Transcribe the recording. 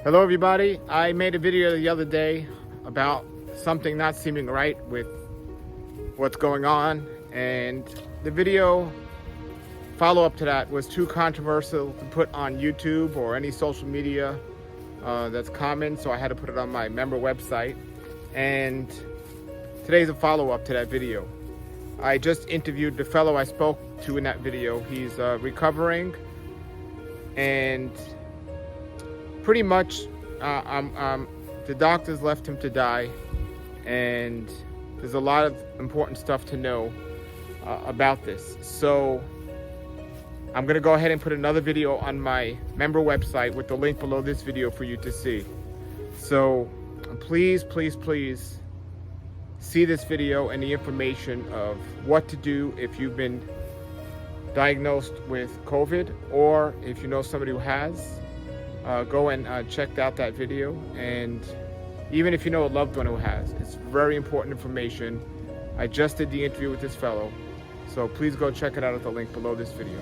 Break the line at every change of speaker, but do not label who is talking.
Hello everybody, I made a video the other day about something not seeming right with what's going on, and the video follow-up to that was too controversial to put on YouTube or any social media that's common, so I had to put it on my member website. And today's a follow-up to that video. I just interviewed the fellow I spoke to in that video. He's recovering, and pretty much the doctors left him to die, and there's a lot of important stuff to know about this. So I'm gonna go ahead and put another video on my member website with the link below this video for you to see. So please see this video and the information of what to do if you've been diagnosed with COVID, or if you know somebody who has. Go and check out that video, and even if you know a loved one who has, it's very important information. I just did the interview with this fellow, so please go check it out at the link below this video.